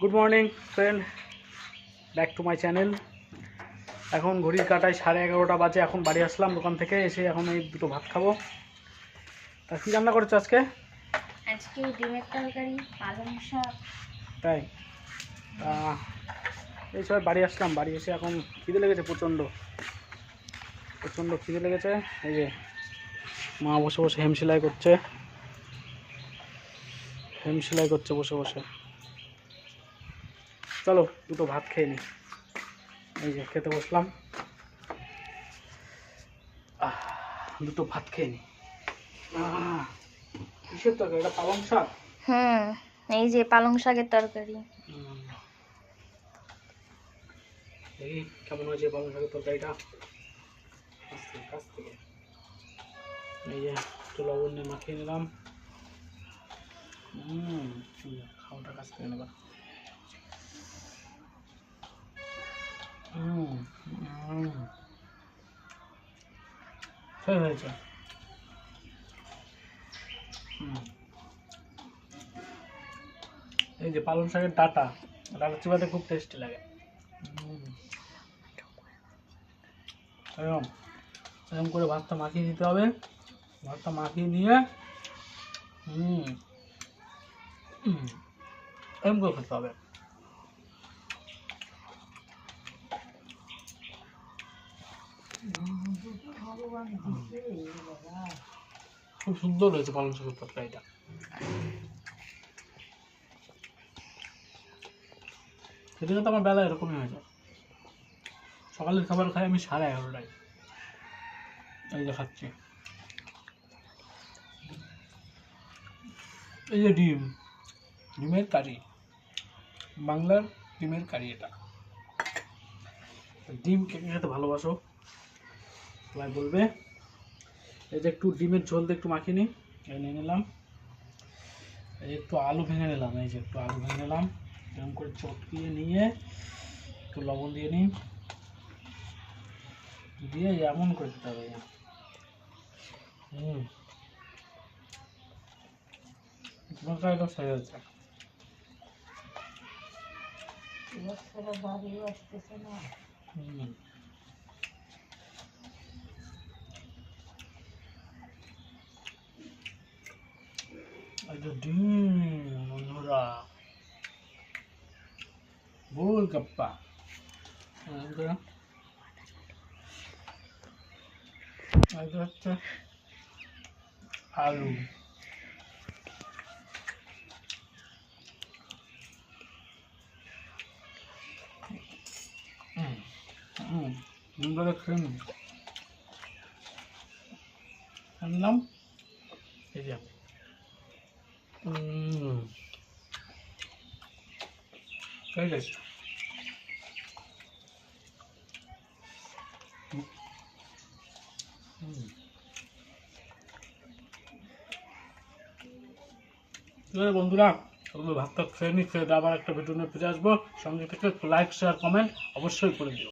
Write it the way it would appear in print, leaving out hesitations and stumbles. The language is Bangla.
Good morning friend, back to my channel. এখন ঘড়ির কাটায় 11:30 বাজে। এখন বাড়ি আসলাম দোকান থেকে, এসে এখন এই দুটো ভাত খাবো। তা কী রান্না করেছো আজকে? আজকে ডিমের তরকারি, পালং শাক। তাই এই সবাই বাড়ি আসলাম। বাড়ি এসে এখন খিদে লেগেছে, প্রচণ্ড খিদে লেগেছে। এই যে মা বসে বসে হেম সেলাই করছে বসে বসে। চলো দুটো ভাত খেয়ে নিই। এই যে খেতে বসলাম, দুটো ভাত খেয়ে নিই। কিসের তরকারি এটা? পালং শাক। এই যে পালং শাকের তরকারি। এই কেমন হয়েছে পালং শাকের তরকারিটা? কাছ থেকে এই যে একটু লবণ দিয়ে মাখিয়ে নিলাম। খাওয়াটা কাছ থেকে নেবা। হয়েছে। এই যে পালং শাকের ডাটা চিবাতে খুব টেস্টি লাগে। এরকম করে ভাতটা মাখিয়ে নিতে হবে। ভাতটা মাখিয়ে নিয়ে এরকম করে খেতে হবে। খুব সুন্দর হয়েছে পালং শাকের তরকারিটা। সেদিকে তো আমার বেলা এরকমই হয়ে যায়। সকালের খাবার খাই আমি 11:30টায়। এই যে খাচ্ছি। এই যে ডিমের কারি, বাংলার ডিমের কারি। এটা ডিম কে খেতে ভালোবাসো সবাই বলবে। এই যে একটু ডিমের ঝোল দিয়ে একটু মাখিয়ে নিই, নিয়ে নিলাম। এই একটু আলু ভেঙে নিলাম, এই যে একটু আলু ভেঙে নিলাম, এরকম করে চটকিয়ে নিয়ে একটু লবণ দিয়ে নিই, দিয়ে এমন করে দিতে হবে। তরকারিটা সেরে হচ্ছে। ডিম বন্ধুরা, গোল গাপ্পা। হচ্ছে আলু। আনলাম এই যে ঠিক আছে। বন্ধুরা ভাতটা খেয়ে নি, খেয়ে আবার একটা ভিডিও নিয়ে ফিরে আসবো। সঙ্গে থেকে লাইক শেয়ার কমেন্ট অবশ্যই করে দিও।